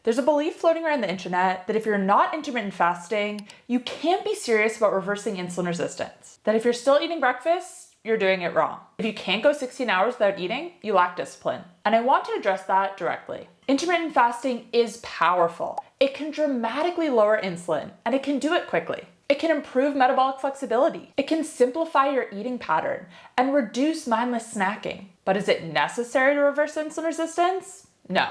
There's a belief floating around the internet that if you're not intermittent fasting, you can't be serious about reversing insulin resistance. That if you're still eating breakfast, you're doing it wrong. If you can't go 16 hours without eating, you lack discipline. And I want to address that directly. Intermittent fasting is powerful. It can dramatically lower insulin, and it can do it quickly. It can improve metabolic flexibility. It can simplify your eating pattern and reduce mindless snacking. But is it necessary to reverse insulin resistance? No.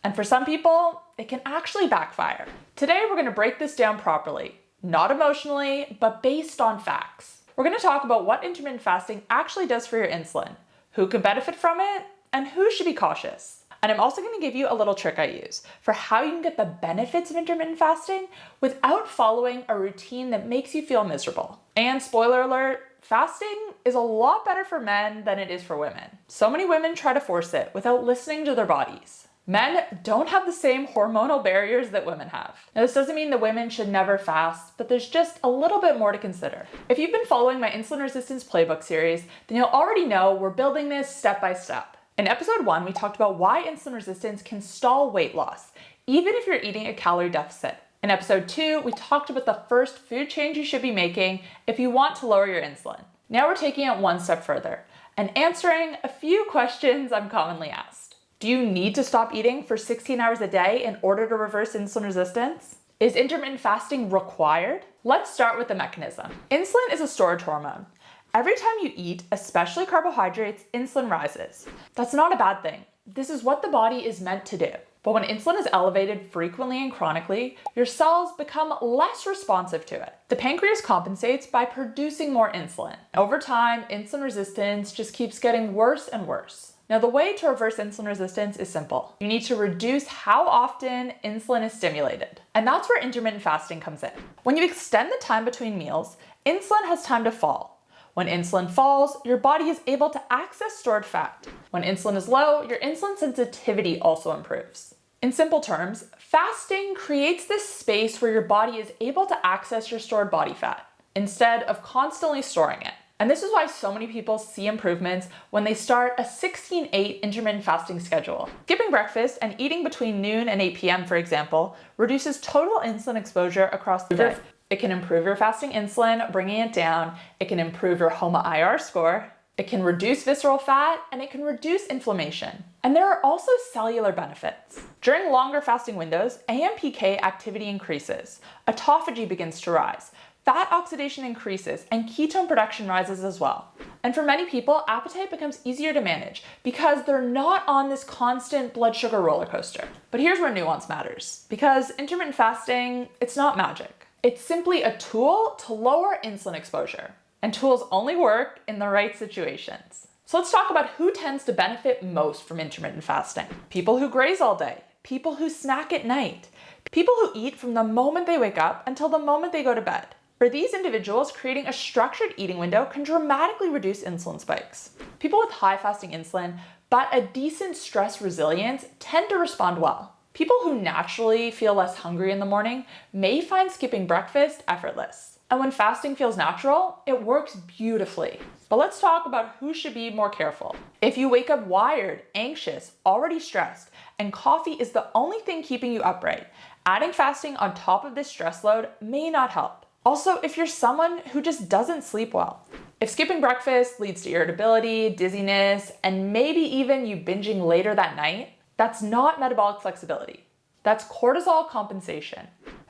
And for some people, it can actually backfire. Today, we're going to break this down properly, not emotionally, but based on facts. We're going to talk about what intermittent fasting actually does for your insulin, who can benefit from it, and who should be cautious. And I'm also going to give you a little trick I use for how you can get the benefits of intermittent fasting without following a routine that makes you feel miserable. And spoiler alert, fasting is a lot better for men than it is for women. So many women try to force it without listening to their bodies. Men don't have the same hormonal barriers that women have. Now, this doesn't mean that women should never fast, but there's just a little bit more to consider. If you've been following my insulin resistance playbook series, then you'll already know we're building this step by step. In episode 1, we talked about why insulin resistance can stall weight loss, even if you're eating a calorie deficit. In episode 2, we talked about the first food change you should be making if you want to lower your insulin. Now we're taking it one step further and answering a few questions I'm commonly asked. Do you need to stop eating for 16 hours a day in order to reverse insulin resistance? Is intermittent fasting required? Let's start with the mechanism. Insulin is a storage hormone. Every time you eat, especially carbohydrates, insulin rises. That's not a bad thing. This is what the body is meant to do. But when insulin is elevated frequently and chronically, your cells become less responsive to it. The pancreas compensates by producing more insulin. Over time, insulin resistance just keeps getting worse and worse. Now, the way to reverse insulin resistance is simple. You need to reduce how often insulin is stimulated. And that's where intermittent fasting comes in. When you extend the time between meals, insulin has time to fall. When insulin falls, your body is able to access stored fat. When insulin is low, your insulin sensitivity also improves. In simple terms, fasting creates this space where your body is able to access your stored body fat instead of constantly storing it. And this is why so many people see improvements when they start a 16-8 intermittent fasting schedule. Skipping breakfast and eating between noon and 8 p.m., for example, reduces total insulin exposure across the day. It can improve your fasting insulin, bringing it down. It can improve your HOMA-IR score. It can reduce visceral fat, and it can reduce inflammation. And there are also cellular benefits. During longer fasting windows, AMPK activity increases. Autophagy begins to rise. Fat oxidation increases, and ketone production rises as well. And for many people, appetite becomes easier to manage because they're not on this constant blood sugar roller coaster. But here's where nuance matters. Because intermittent fasting, it's not magic. It's simply a tool to lower insulin exposure, and tools only work in the right situations. So let's talk about who tends to benefit most from intermittent fasting. People who graze all day, people who snack at night, people who eat from the moment they wake up until the moment they go to bed. For these individuals, creating a structured eating window can dramatically reduce insulin spikes. People with high fasting insulin, but a decent stress resilience tend to respond well. People who naturally feel less hungry in the morning may find skipping breakfast effortless. And when fasting feels natural, it works beautifully. But let's talk about who should be more careful. If you wake up wired, anxious, already stressed, and coffee is the only thing keeping you upright, adding fasting on top of this stress load may not help. Also, if you're someone who just doesn't sleep well, if skipping breakfast leads to irritability, dizziness, and maybe even you binging later that night, that's not metabolic flexibility. That's cortisol compensation.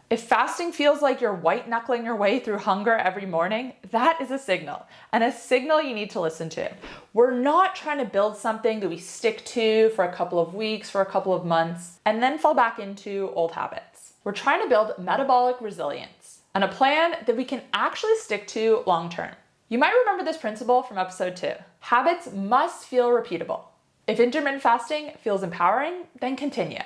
If fasting feels like you're white knuckling your way through hunger every morning, that is a signal, and a signal you need to listen to. We're not trying to build something that we stick to for a couple of weeks, for a couple of months, and then fall back into old habits. We're trying to build metabolic resilience and a plan that we can actually stick to long term. You might remember this principle from episode 2. Habits must feel repeatable. If intermittent fasting feels empowering, then continue.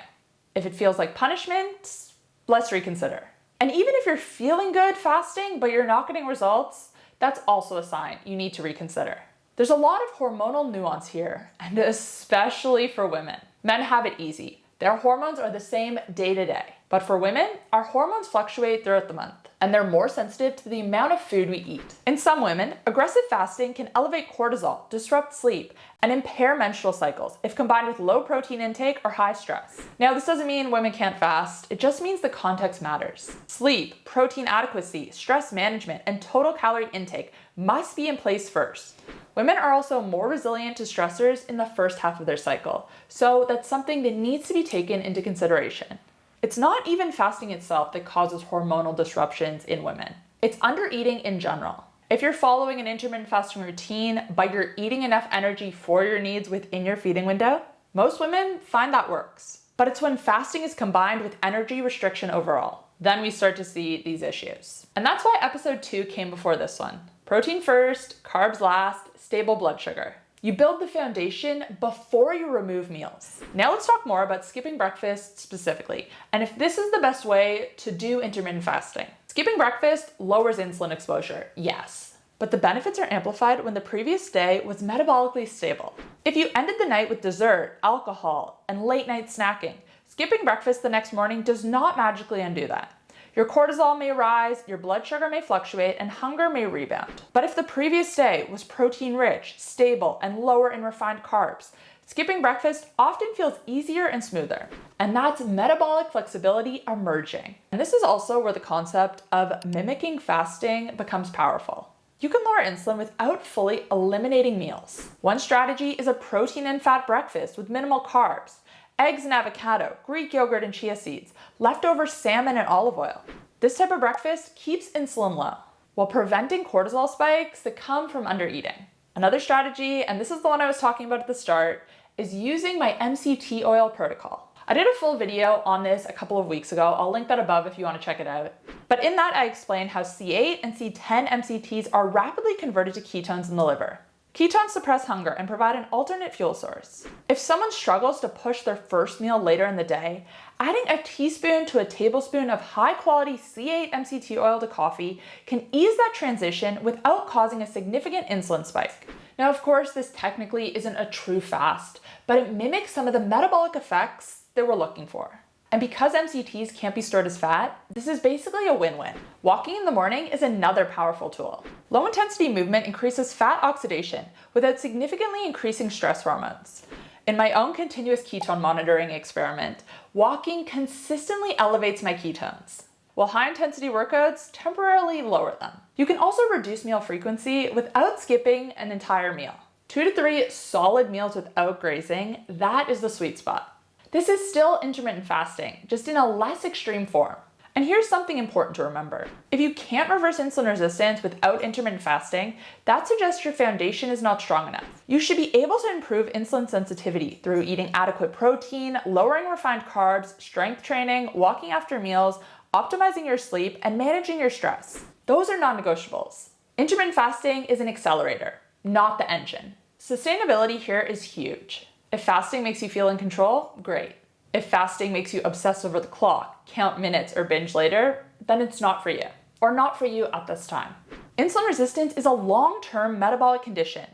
If it feels like punishment, let's reconsider. And even if you're feeling good fasting, but you're not getting results, that's also a sign you need to reconsider. There's a lot of hormonal nuance here, and especially for women. Men have it easy. Their hormones are the same day to day. But for women, our hormones fluctuate throughout the month, and they're more sensitive to the amount of food we eat. In some women, aggressive fasting can elevate cortisol, disrupt sleep, and impair menstrual cycles if combined with low protein intake or high stress. Now, this doesn't mean women can't fast, it just means the context matters. Sleep, protein adequacy, stress management, and total calorie intake must be in place first. Women are also more resilient to stressors in the first half of their cycle, so that's something that needs to be taken into consideration. It's not even fasting itself that causes hormonal disruptions in women. It's undereating in general. If you're following an intermittent fasting routine, but you're eating enough energy for your needs within your feeding window, most women find that works. But it's when fasting is combined with energy restriction overall, then we start to see these issues. And that's why episode 2 came before this one. Protein first, carbs last, stable blood sugar. You build the foundation before you remove meals. Now let's talk more about skipping breakfast specifically, and if this is the best way to do intermittent fasting. Skipping breakfast lowers insulin exposure, yes, but the benefits are amplified when the previous day was metabolically stable. If you ended the night with dessert, alcohol, and late night snacking, skipping breakfast the next morning does not magically undo that. Your cortisol may rise, your blood sugar may fluctuate, and hunger may rebound. But if the previous day was protein-rich, stable, and lower in refined carbs, skipping breakfast often feels easier and smoother. And that's metabolic flexibility emerging. And this is also where the concept of mimicking fasting becomes powerful. You can lower insulin without fully eliminating meals. One strategy is a protein and fat breakfast with minimal carbs. Eggs and avocado, Greek yogurt and chia seeds, leftover salmon and olive oil. This type of breakfast keeps insulin low while preventing cortisol spikes that come from undereating. Another strategy, and this is the one I was talking about at the start, is using my MCT oil protocol. I did a full video on this a couple of weeks ago. I'll link that above if you want to check it out. But in that I explain how C8 and C10 MCTs are rapidly converted to ketones in the liver. Ketones suppress hunger and provide an alternate fuel source. If someone struggles to push their first meal later in the day, adding a teaspoon to a tablespoon of high-quality C8 MCT oil to coffee can ease that transition without causing a significant insulin spike. Now, of course, this technically isn't a true fast, but it mimics some of the metabolic effects that we're looking for. And because MCTs can't be stored as fat, this is basically a win-win. Walking in the morning is another powerful tool. Low-intensity movement increases fat oxidation without significantly increasing stress hormones. In my own continuous ketone monitoring experiment, walking consistently elevates my ketones, while high-intensity workouts temporarily lower them. You can also reduce meal frequency without skipping an entire meal. 2 to 3 solid meals without grazing, that is the sweet spot. This is still intermittent fasting, just in a less extreme form. And here's something important to remember. If you can't reverse insulin resistance without intermittent fasting, that suggests your foundation is not strong enough. You should be able to improve insulin sensitivity through eating adequate protein, lowering refined carbs, strength training, walking after meals, optimizing your sleep, and managing your stress. Those are non-negotiables. Intermittent fasting is an accelerator, not the engine. Sustainability here is huge. If fasting makes you feel in control, great. If fasting makes you obsess over the clock, count minutes, or binge later, then it's not for you, or not for you at this time. Insulin resistance is a long-term metabolic condition.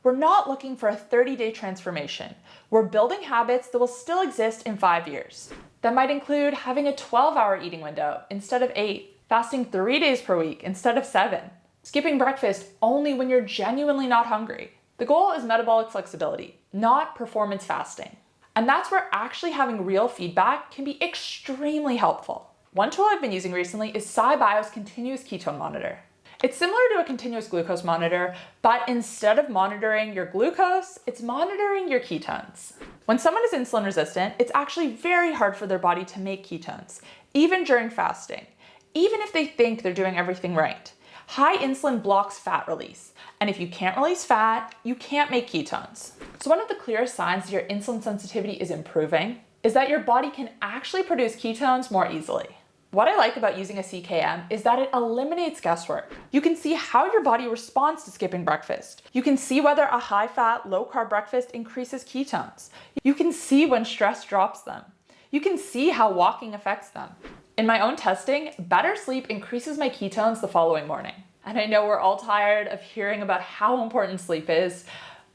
We're not looking for a 30-day transformation. We're building habits that will still exist in 5 years. That might include having a 12-hour eating window instead of 8, fasting 3 days per week instead of 7, skipping breakfast only when you're genuinely not hungry. The goal is metabolic flexibility, not performance fasting. And that's where actually having real feedback can be extremely helpful. One tool I've been using recently is SciBio's continuous ketone monitor. It's similar to a continuous glucose monitor, but instead of monitoring your glucose, it's monitoring your ketones. When someone is insulin resistant, it's actually very hard for their body to make ketones, even during fasting, even if they think they're doing everything right. High insulin blocks fat release, and if you can't release fat, you can't make ketones. So one of the clearest signs that your insulin sensitivity is improving is that your body can actually produce ketones more easily. What I like about using a CKM is that it eliminates guesswork. You can see how your body responds to skipping breakfast. You can see whether a high-fat, low-carb breakfast increases ketones. You can see when stress drops them. You can see how walking affects them. In my own testing, better sleep increases my ketones the following morning. And I know we're all tired of hearing about how important sleep is,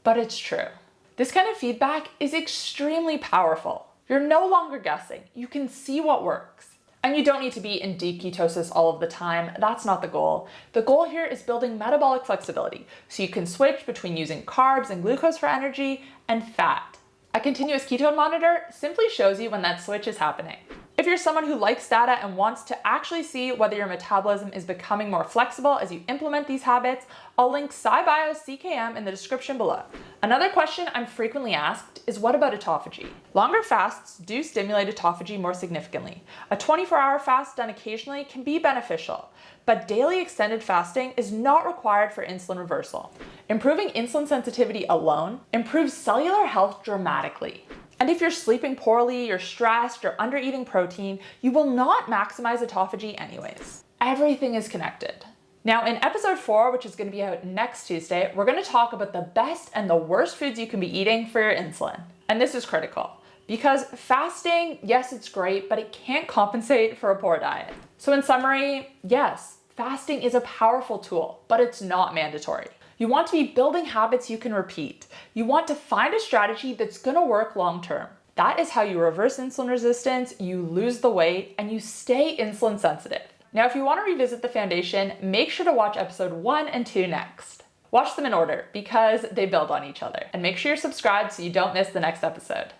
but it's true. This kind of feedback is extremely powerful. You're no longer guessing. You can see what works. And you don't need to be in deep ketosis all of the time. That's not the goal. The goal here is building metabolic flexibility so you can switch between using carbs and glucose for energy and fat. A continuous ketone monitor simply shows you when that switch is happening. If you're someone who likes data and wants to actually see whether your metabolism is becoming more flexible as you implement these habits, I'll link SciBio's CKM in the description below. Another question I'm frequently asked is, what about autophagy? Longer fasts do stimulate autophagy more significantly. A 24-hour fast done occasionally can be beneficial, but daily extended fasting is not required for insulin reversal. Improving insulin sensitivity alone improves cellular health dramatically. And if you're sleeping poorly, you're stressed, you're under eating protein, you will not maximize autophagy anyways. Everything is connected. Now in episode 4, which is going to be out next Tuesday, we're going to talk about the best and the worst foods you can be eating for your insulin. And this is critical because fasting, yes, it's great, but it can't compensate for a poor diet. So in summary, yes, fasting is a powerful tool, but it's not mandatory. You want to be building habits you can repeat. You want to find a strategy that's gonna work long term. That is how you reverse insulin resistance, you lose the weight, and you stay insulin sensitive. Now, if you want to revisit the foundation, make sure to watch episode 1 and 2 next. Watch them in order because they build on each other. And make sure you're subscribed so you don't miss the next episode.